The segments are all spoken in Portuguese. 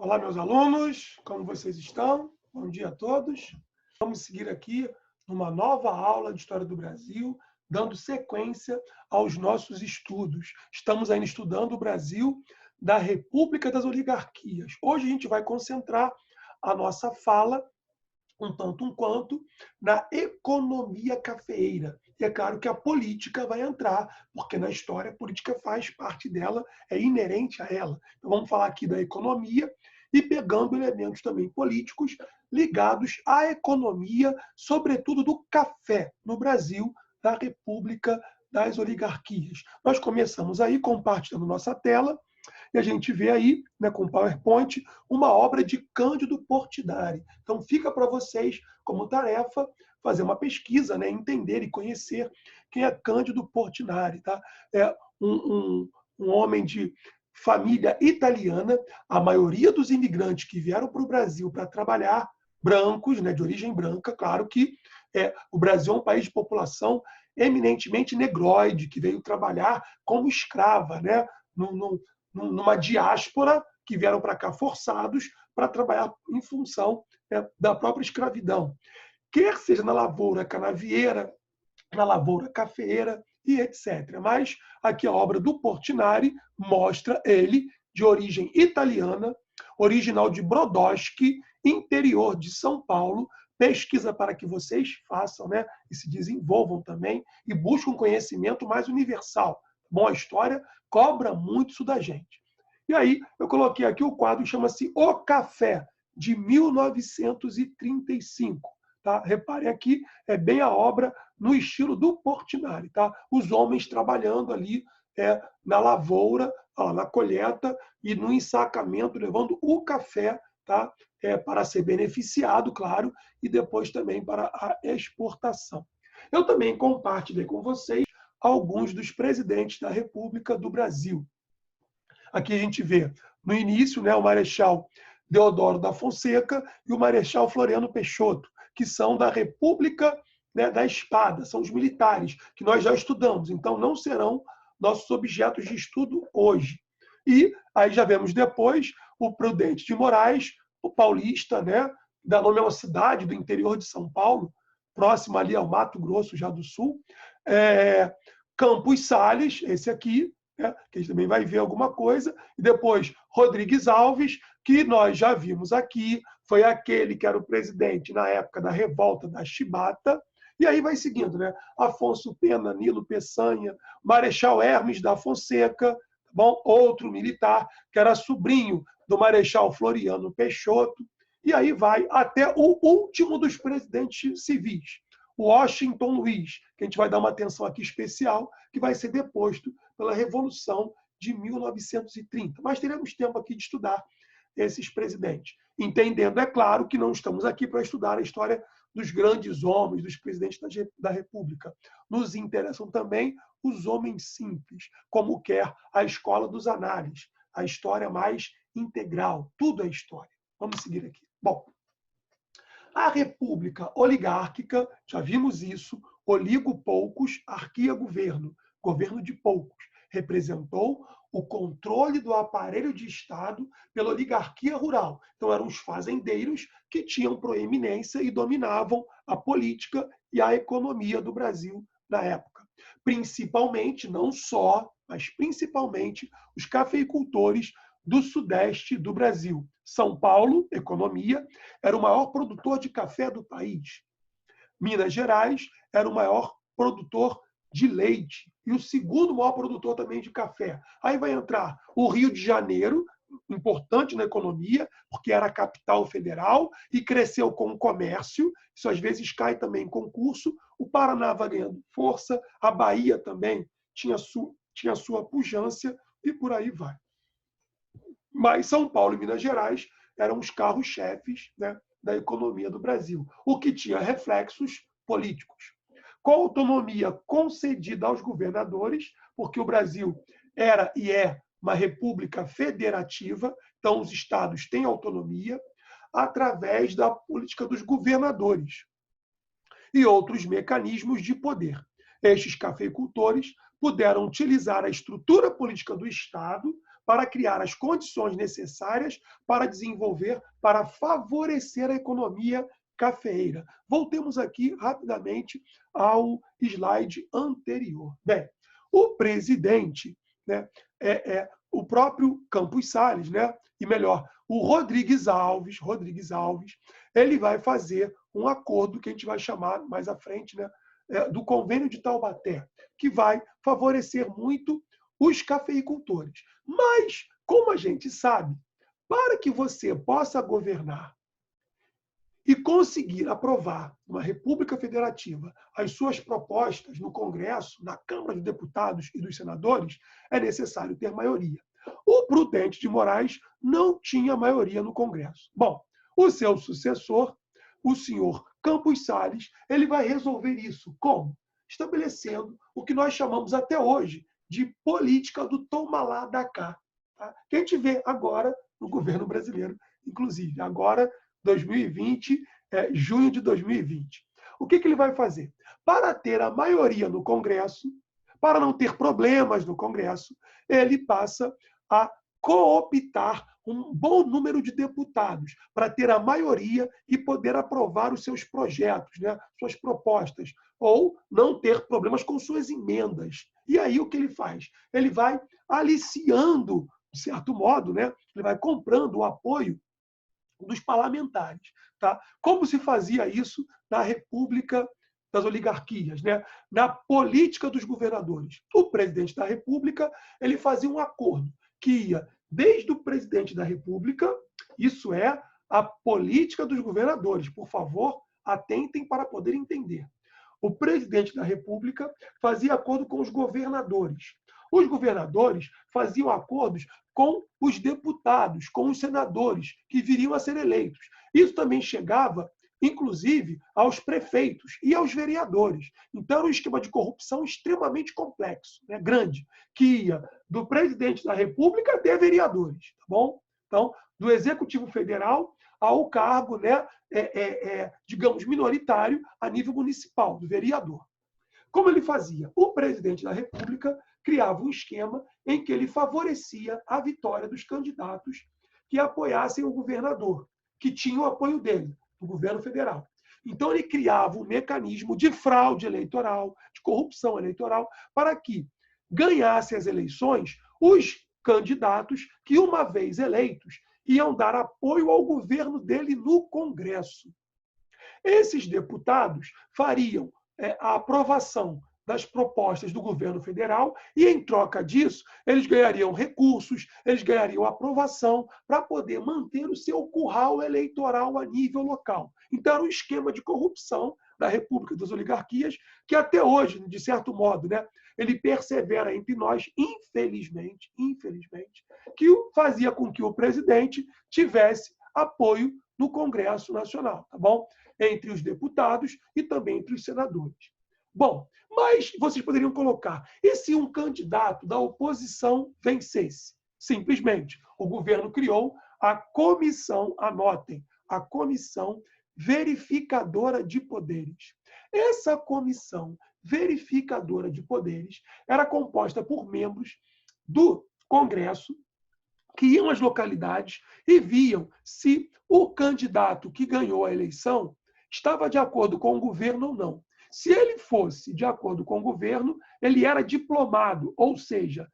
Olá, meus alunos, como vocês estão? Bom dia a todos. Vamos seguir aqui numa nova aula de História do Brasil, dando sequência aos nossos estudos. Estamos ainda estudando o Brasil da República das Oligarquias. Hoje a gente vai concentrar a nossa fala um tanto um quanto na economia cafeeira. E é claro que a política vai entrar, porque na história a política faz parte dela, é inerente a ela. Então vamos falar aqui da economia e pegando elementos também políticos ligados à economia, sobretudo do café no Brasil, da República das Oligarquias. Nós começamos aí compartilhando nossa tela, e a gente vê aí, né, com o PowerPoint, uma obra de Cândido Portinari. Então, fica para vocês, como tarefa, fazer uma pesquisa, né, entender e conhecer quem é Cândido Portinari. Tá? É um homem de família italiana. A maioria dos imigrantes que vieram para o Brasil para trabalhar, brancos, né, de origem branca, claro que o Brasil é um país de população eminentemente negroide, que veio trabalhar como escrava, né, numa diáspora que vieram para cá forçados para trabalhar em função da própria escravidão. Quer seja na lavoura canavieira, na lavoura cafeeira e etc. Mas aqui a obra do Portinari mostra ele, de origem italiana, original de Brodowski, interior de São Paulo. Pesquisa para que vocês façam, né, e se desenvolvam também e busquem um conhecimento mais universal. Bom, a história cobra muito isso da gente. E aí, eu coloquei aqui o quadro que chama-se O Café, de 1935. Tá? Reparem aqui, é bem a obra no estilo do Portinari. Tá? Os homens trabalhando ali na lavoura, na colheita e no ensacamento, levando o café, tá? Para ser beneficiado, claro, e depois também para a exportação. Eu também compartilhei com vocês alguns dos presidentes da República do Brasil. Aqui a gente vê, no início, né, o Marechal Deodoro da Fonseca e o Marechal Floriano Peixoto, que são da República, né, da Espada, são os militares, que nós já estudamos, então não serão nossos objetos de estudo hoje. E aí já vemos depois o Prudente de Moraes, o paulista, né, dá nome a uma cidade do interior de São Paulo, próximo ali ao Mato Grosso já do Sul, Campos Salles, esse aqui, que a gente também vai ver alguma coisa, e depois Rodrigues Alves, que nós já vimos aqui, foi aquele que era o presidente na época da revolta da Chibata, e aí vai seguindo, né? Afonso Pena, Nilo Peçanha, Marechal Hermes da Fonseca, tá bom? Outro militar, que era sobrinho do Marechal Floriano Peixoto, e aí vai até o último dos presidentes civis, o Washington Luiz, que a gente vai dar uma atenção aqui especial, que vai ser deposto pela Revolução de 1930. Mas teremos tempo aqui de estudar esses presidentes. Entendendo, é claro, que não estamos aqui para estudar a história dos grandes homens, dos presidentes da República. Nos interessam também os homens simples, como quer a escola dos análises, a história mais integral. Tudo é história. Vamos seguir aqui. Bom, a República oligárquica, já vimos isso, oligo poucos, arquia governo, governo de poucos, representou o controle do aparelho de Estado pela oligarquia rural. Então, eram os fazendeiros que tinham proeminência e dominavam a política e a economia do Brasil na época. Principalmente, não só, mas principalmente, os cafeicultores do sudeste do Brasil. São Paulo, economia, era o maior produtor de café do país. Minas Gerais era o maior produtor de leite e o segundo maior produtor também de café. Aí vai entrar o Rio de Janeiro, importante na economia, porque era a capital federal e cresceu com o comércio. Isso às vezes cai também em concurso. O Paraná vai ganhando força, a Bahia também tinha sua pujança e por aí vai. Mas São Paulo e Minas Gerais eram os carros-chefes, né, da economia do Brasil, o que tinha reflexos políticos. Com a autonomia concedida aos governadores, porque o Brasil era e é uma república federativa, então os estados têm autonomia, através da política dos governadores e outros mecanismos de poder. Estes cafeicultores puderam utilizar a estrutura política do Estado para criar as condições necessárias para desenvolver, para favorecer a economia cafeeira. Voltemos aqui rapidamente ao slide anterior. Bem, o presidente, né, o próprio Campos Salles, né, e melhor, o Rodrigues Alves, ele vai fazer um acordo que a gente vai chamar mais à frente, né, do Convênio de Taubaté, que vai favorecer muito os cafeicultores. Mas, como a gente sabe, para que você possa governar e conseguir aprovar uma República Federativa as suas propostas no Congresso, na Câmara dos Deputados e dos Senadores, é necessário ter maioria. O Prudente de Moraes não tinha maioria no Congresso. Bom, o seu sucessor, o senhor Campos Salles, ele vai resolver isso. Como? Estabelecendo o que nós chamamos até hoje de política do toma lá, dá cá. Tá? Que a gente vê agora no governo brasileiro, inclusive. Agora, 2020, junho de 2020. O que ele vai fazer? Para ter a maioria no Congresso, para não ter problemas no Congresso, ele passa a cooptar um bom número de deputados para ter a maioria e poder aprovar os seus projetos, né, suas propostas, ou não ter problemas com suas emendas. E aí o que ele faz? Ele vai aliciando, de certo modo, né, ele vai comprando o apoio dos parlamentares. Tá? Como se fazia isso na República das Oligarquias, né? Na política dos governadores? O presidente da República ele fazia um acordo que ia desde o presidente da República, isso é a política dos governadores. Por favor, atentem para poder entender. O presidente da República fazia acordo com os governadores. Os governadores faziam acordos com os deputados, com os senadores, que viriam a ser eleitos. Isso também chegava, inclusive, aos prefeitos e aos vereadores. Então, era um esquema de corrupção extremamente complexo, né, grande, que ia do presidente da República até vereadores. Tá bom? Então, do Executivo Federal ao cargo, né, digamos, minoritário a nível municipal, do vereador. Como ele fazia? O presidente da República criava um esquema em que ele favorecia a vitória dos candidatos que apoiassem o governador, que tinha o apoio dele, do governo federal. Então, ele criava um mecanismo de fraude eleitoral, de corrupção eleitoral, para que ganhassem as eleições os candidatos que, uma vez eleitos, iam dar apoio ao governo dele no Congresso. Esses deputados fariam a aprovação das propostas do governo federal e, em troca disso, eles ganhariam recursos, eles ganhariam aprovação para poder manter o seu curral eleitoral a nível local. Então, era um esquema de corrupção da República das Oligarquias que, até hoje, de certo modo, né, ele persevera entre nós, infelizmente, que fazia com que o presidente tivesse apoio no Congresso Nacional, tá bom? Entre os deputados e também entre os senadores. Bom, mas vocês poderiam colocar, e se um candidato da oposição vencesse? Simplesmente, o governo criou a comissão, anotem, a Comissão Verificadora de Poderes. Essa comissão verificadora de poderes era composta por membros do Congresso que iam às localidades e viam se o candidato que ganhou a eleição estava de acordo com o governo ou não. Se ele fosse de acordo com o governo, ele era diplomado, ou seja,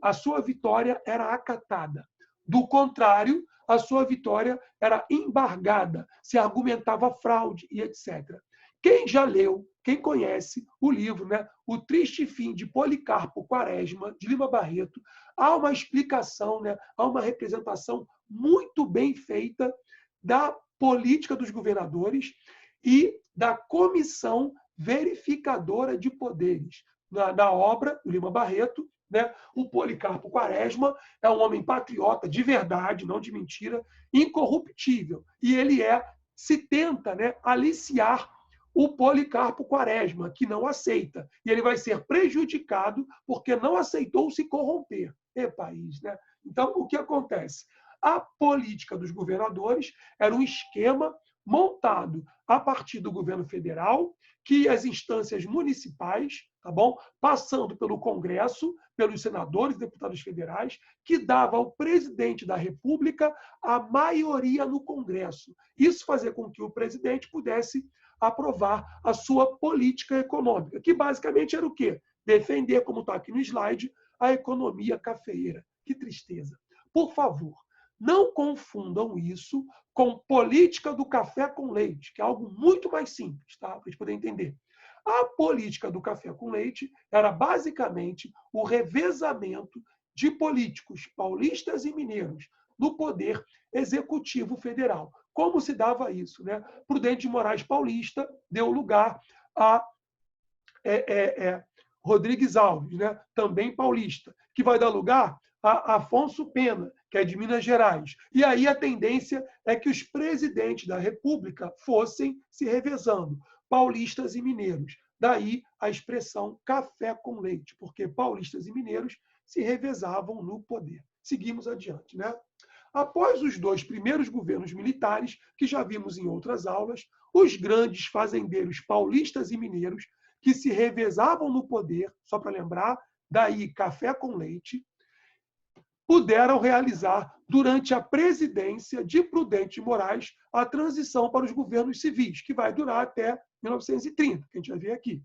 a sua vitória era acatada. Do contrário, a sua vitória era embargada, se argumentava fraude e etc. Quem já leu, quem conhece o livro, né, O Triste Fim de Policarpo Quaresma, de Lima Barreto, há uma explicação, né, há uma representação muito bem feita da política dos governadores e da comissão verificadora de poderes. Na obra do Lima Barreto, né, o Policarpo Quaresma é um homem patriota de verdade, não de mentira, incorruptível. E ele se tenta, né, aliciar o Policarpo Quaresma, que não aceita. E ele vai ser prejudicado porque não aceitou se corromper. É país, né? Então, o que acontece? A política dos governadores era um esquema montado a partir do governo federal, que as instâncias municipais, tá bom? Passando pelo Congresso, pelos senadores e deputados federais, que dava ao presidente da República a maioria no Congresso. Isso fazia com que o presidente pudesse aprovar a sua política econômica, que basicamente era o quê? Defender, como está aqui no slide, a economia cafeeira. Que tristeza. Por favor, não confundam isso com política do café com leite, que é algo muito mais simples, tá? Para a gente poder entender. A política do café com leite era basicamente o revezamento de políticos paulistas e mineiros no poder executivo federal. Como se dava isso? Né? Prudente de Moraes Paulista deu lugar a Rodrigues Alves, né? Também paulista, que vai dar lugar a Afonso Pena, que é de Minas Gerais. E aí a tendência é que os presidentes da República fossem se revezando, paulistas e mineiros. Daí a expressão café com leite, porque paulistas e mineiros se revezavam no poder. Seguimos adiante, né? Após os 2 primeiros governos militares, que já vimos em outras aulas, os grandes fazendeiros paulistas e mineiros, que se revezavam no poder, só para lembrar, daí café com leite, puderam realizar, durante a presidência de Prudente de Moraes, a transição para os governos civis, que vai durar até 1930, que a gente vai ver aqui.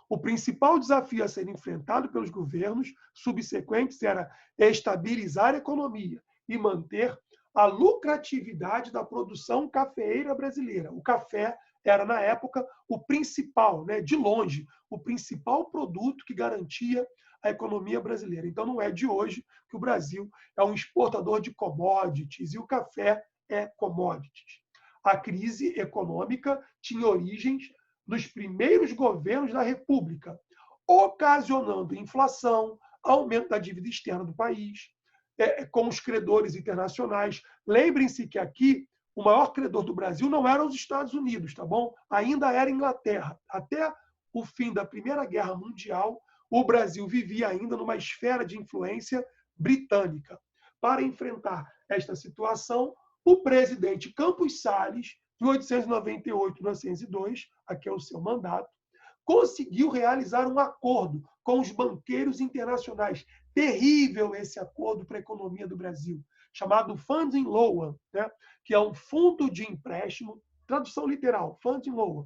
O principal desafio a ser enfrentado pelos governos subsequentes era estabilizar a economia e manter a lucratividade da produção cafeeira brasileira. O café era, na época, o principal, né, de longe, o principal produto que garantia a economia brasileira. Então, não é de hoje que o Brasil é um exportador de commodities, e o café é commodities. A crise econômica tinha origens nos primeiros governos da República, ocasionando inflação, aumento da dívida externa do país, com os credores internacionais. Lembrem-se que aqui o maior credor do Brasil não eram os Estados Unidos, tá bom? Ainda era a Inglaterra. Até o fim da Primeira Guerra Mundial, o Brasil vivia ainda numa esfera de influência britânica. Para enfrentar esta situação, o presidente Campos Salles, de 1898 a 1902, aqui é o seu mandato, conseguiu realizar um acordo com os banqueiros internacionais. Terrível esse acordo para a economia do Brasil, chamado Funding Loan, né? Que é um fundo de empréstimo, tradução literal, Funding Loan,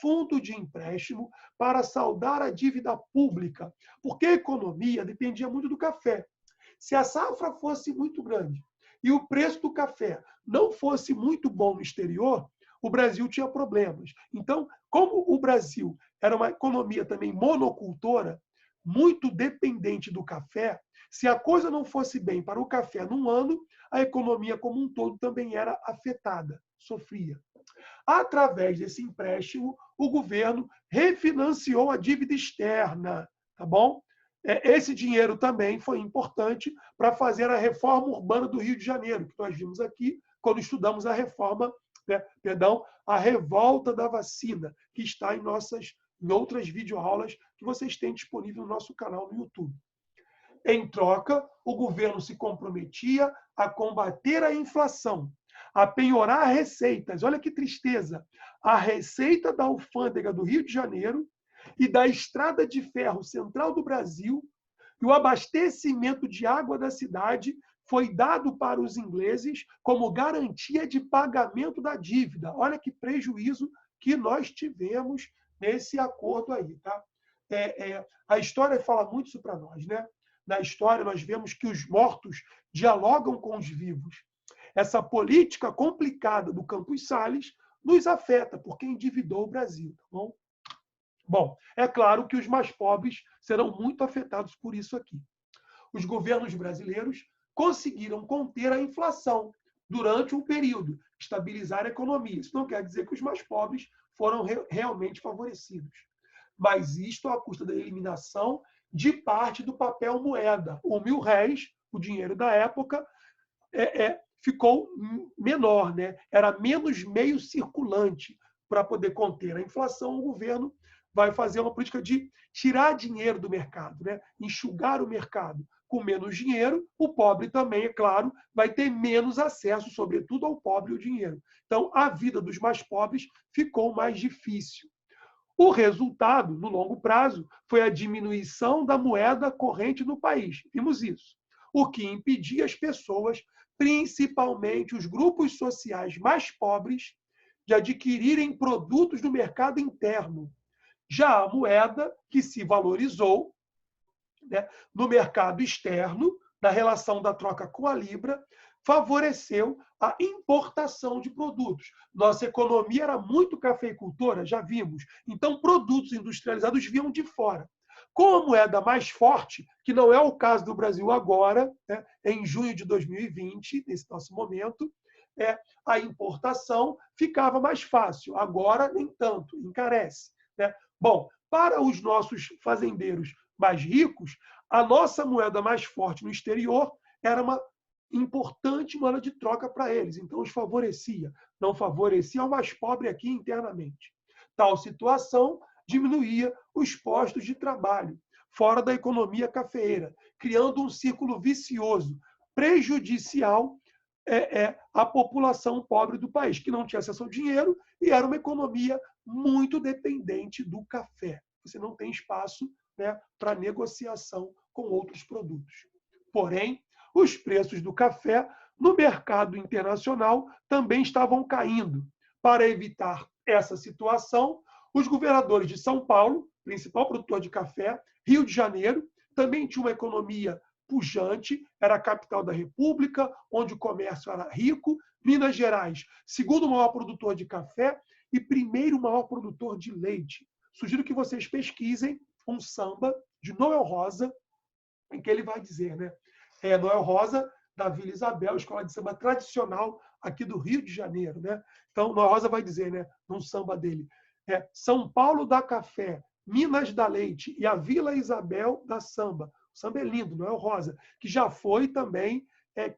fundo de empréstimo para saldar a dívida pública, porque a economia dependia muito do café. Se a safra fosse muito grande e o preço do café não fosse muito bom no exterior, o Brasil tinha problemas. Então, como o Brasil era uma economia também monocultora, muito dependente do café, se a coisa não fosse bem para o café num ano, a economia como um todo também era afetada, sofria. Através desse empréstimo, o governo refinanciou a dívida externa, tá bom? Esse dinheiro também foi importante para fazer a reforma urbana do Rio de Janeiro, que nós vimos aqui quando estudamos a reforma, a revolta da vacina, que está em outras videoaulas que vocês têm disponível no nosso canal no YouTube. Em troca, o governo se comprometia a combater a inflação, a penhorar receitas. Olha que tristeza! A receita da alfândega do Rio de Janeiro e da Estrada de Ferro Central do Brasil, e o abastecimento de água da cidade foi dado para os ingleses como garantia de pagamento da dívida. Olha que prejuízo que nós tivemos nesse acordo aí, tá? A história fala muito isso para nós, né? Na história, nós vemos que os mortos dialogam com os vivos. Essa política complicada do Campos Salles nos afeta, porque endividou o Brasil, tá bom? Bom, é claro que os mais pobres serão muito afetados por isso aqui. Os governos brasileiros conseguiram conter a inflação durante um período, estabilizar a economia. Isso não quer dizer que os mais pobres foram realmente favorecidos. Mas isto à custa da eliminação de parte do papel moeda. O R$1.000, o dinheiro da época, ficou menor, né? Era menos meio circulante. Para poder conter a inflação, o governo vai fazer uma política de tirar dinheiro do mercado, né? Enxugar o mercado, com menos dinheiro, o pobre também, é claro, vai ter menos acesso, sobretudo ao pobre, o dinheiro. Então, a vida dos mais pobres ficou mais difícil. O resultado, no longo prazo, foi a diminuição da moeda corrente no país. Vimos isso. O que impedia as pessoas, principalmente os grupos sociais mais pobres, de adquirirem produtos no mercado interno. Já a moeda, que se valorizou, né, no mercado externo, na relação da troca com a Libra, favoreceu a importação de produtos. Nossa economia era muito cafeicultora, já vimos. Então, produtos industrializados vinham de fora. Com a moeda mais forte, que não é o caso do Brasil agora, né, em junho de 2020, nesse nosso momento, a importação ficava mais fácil. Agora, nem tanto, encarece. Né? Bom, para os nossos fazendeiros mais ricos, a nossa moeda mais forte no exterior era uma importante moeda de troca para eles. Então, os favorecia. Não favorecia o mais pobre aqui internamente. Tal situação diminuía os postos de trabalho fora da economia cafeeira, criando um círculo vicioso, prejudicial à população pobre do país, que não tinha acesso ao dinheiro e era uma economia muito dependente do café. Você não tem espaço, né, para negociação com outros produtos. Porém, os preços do café no mercado internacional também estavam caindo. Para evitar essa situação, os governadores de São Paulo, principal produtor de café, Rio de Janeiro, também tinha uma economia pujante, era a capital da República, onde o comércio era rico. Minas Gerais, segundo maior produtor de café e primeiro maior produtor de leite. Sugiro que vocês pesquisem um samba de Noel Rosa, em que ele vai dizer, né? Noel Rosa, da Vila Isabel, escola de samba tradicional aqui do Rio de Janeiro, né? Então, Noel Rosa vai dizer, né, num samba dele, São Paulo dá café, Minas dá leite e a Vila Isabel dá samba. O samba é lindo, Noel Rosa, que já foi também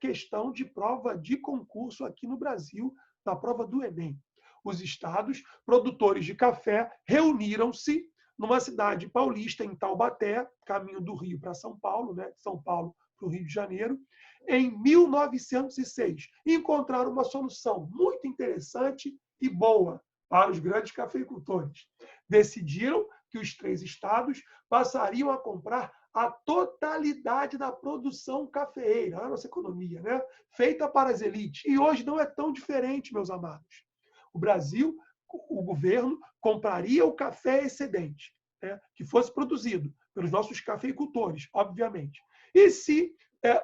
questão de prova de concurso aqui no Brasil, na prova do Enem. Os estados produtores de café reuniram-se numa cidade paulista, em Taubaté, caminho do Rio para São Paulo, né? São Paulo para o Rio de Janeiro, em 1906. E encontraram uma solução muito interessante e boa para os grandes cafeicultores. Decidiram que os 3 estados passariam a comprar a totalidade da produção cafeeira, a nossa economia, né? Feita para as elites. E hoje não é tão diferente, meus amados. O Brasil, o governo, compraria o café excedente, né, que fosse produzido pelos nossos cafeicultores, obviamente. E se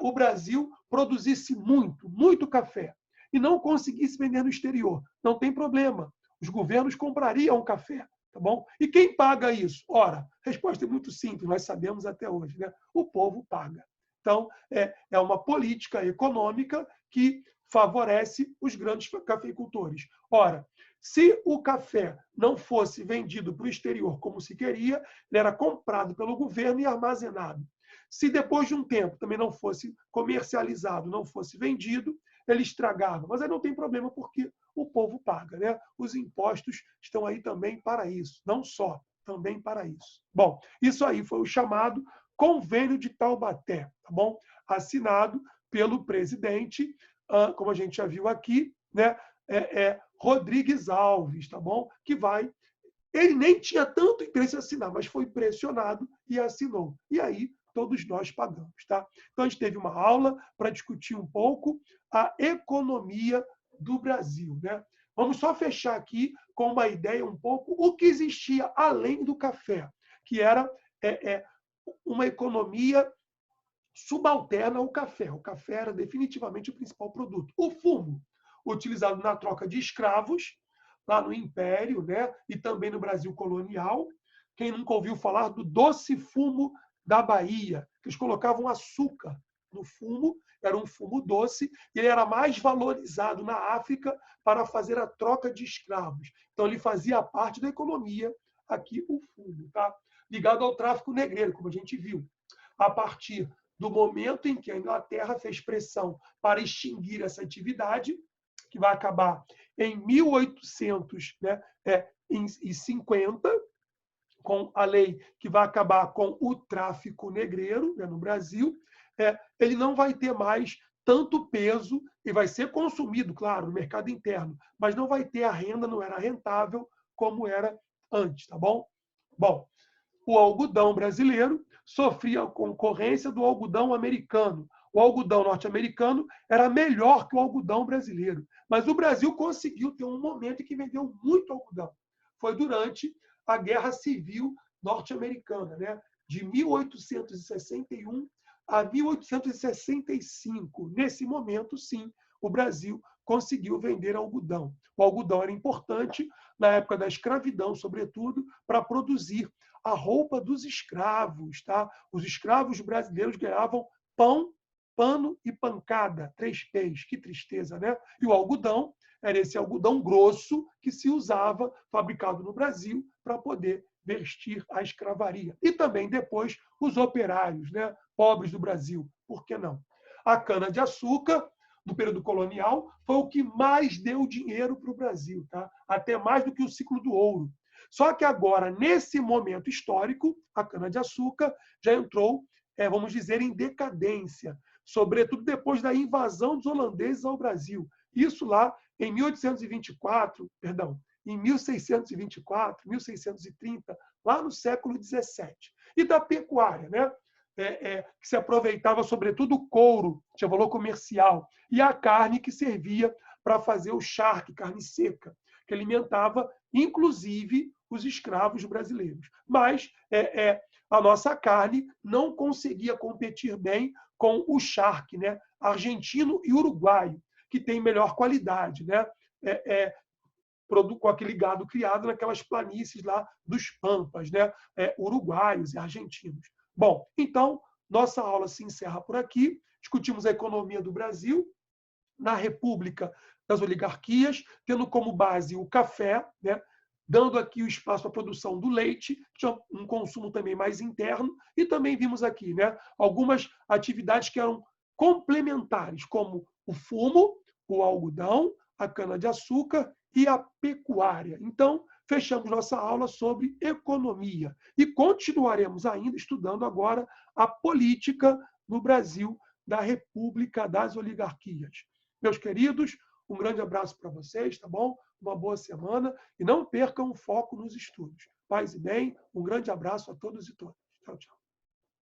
o Brasil produzisse muito, muito café e não conseguisse vender no exterior, não tem problema. Os governos comprariam o café, tá bom? E quem paga isso? Ora, a resposta é muito simples, nós sabemos até hoje, né? O povo paga. Então, é uma política econômica que favorece os grandes cafeicultores. Ora, se o café não fosse vendido para o exterior como se queria, ele era comprado pelo governo e armazenado. Se depois de um tempo também não fosse comercializado, não fosse vendido, ele estragava. Mas aí não tem problema, porque o povo paga, né? Os impostos estão aí também para isso, não só, também para isso. Bom, isso aí foi o chamado Convênio de Taubaté, tá bom? Assinado pelo presidente, como a gente já viu aqui, né? Rodrigues Alves, tá bom? Que vai... Ele nem tinha tanto interesse em assinar, mas foi pressionado e assinou. E aí todos nós pagamos, tá? Então a gente teve uma aula para discutir um pouco a economia do Brasil, né? Vamos só fechar aqui com uma ideia um pouco o que existia além do café, que era uma economia subalterna ao café. O café era definitivamente o principal produto. O fumo, utilizado na troca de escravos, lá no Império, né? E também no Brasil colonial. Quem nunca ouviu falar do doce fumo da Bahia, que eles colocavam açúcar no fumo, era um fumo doce, e ele era mais valorizado na África para fazer a troca de escravos. Então, ele fazia parte da economia, aqui o fumo, tá? Ligado ao tráfico negreiro, como a gente viu. A partir do momento em que a Inglaterra fez pressão para extinguir essa atividade, que vai acabar em 1850, com a lei que vai acabar com o tráfico negreiro, né, no Brasil, ele não vai ter mais tanto peso e vai ser consumido, claro, no mercado interno, mas não vai ter a renda, não era rentável como era antes, tá bom? Bom, o algodão brasileiro sofria a concorrência do algodão americano. O algodão norte-americano era melhor que o algodão brasileiro. Mas o Brasil conseguiu ter um momento em que vendeu muito algodão. Foi durante a Guerra Civil Norte-Americana, né? De 1861 a 1865. Nesse momento, sim, o Brasil conseguiu vender algodão. O algodão era importante na época da escravidão, sobretudo, para produzir a roupa dos escravos. Tá? Os escravos brasileiros ganhavam pão, pano e pancada, 3 P's. Que tristeza, né? E o algodão era esse algodão grosso que se usava, fabricado no Brasil, para poder vestir a escravaria. E também depois os operários, né, pobres do Brasil. Por que não? A cana-de-açúcar, do período colonial, foi o que mais deu dinheiro para o Brasil, tá? Até mais do que o ciclo do ouro. Só que agora, nesse momento histórico, a cana-de-açúcar já entrou, vamos dizer, em decadência, sobretudo depois da invasão dos holandeses ao Brasil. Isso lá em 1824, perdão, em 1624, 1630, lá no século XVII. E da pecuária, né? Que se aproveitava, sobretudo, o couro, tinha valor comercial, e a carne que servia para fazer o charque, carne seca, que alimentava, inclusive, os escravos brasileiros. Mas a nossa carne não conseguia competir bem com o charque, né? Argentino e uruguaio, que tem melhor qualidade, né? Com aquele gado criado naquelas planícies lá dos Pampas, né? Uruguaios e argentinos. Bom, então, nossa aula se encerra por aqui. Discutimos a economia do Brasil na República das Oligarquias, tendo como base o café, né? Dando aqui o espaço para a produção do leite, que tinha um consumo também mais interno, e também vimos aqui, né, algumas atividades que eram complementares, como o fumo, o algodão, a cana-de-açúcar e a pecuária. Então, fechamos nossa aula sobre economia e continuaremos ainda estudando agora a política no Brasil da República das Oligarquias. Meus queridos, um grande abraço para vocês, tá bom? Uma boa semana e não percam o foco nos estudos. Paz e bem, um grande abraço a todos e todas. Tchau, tchau.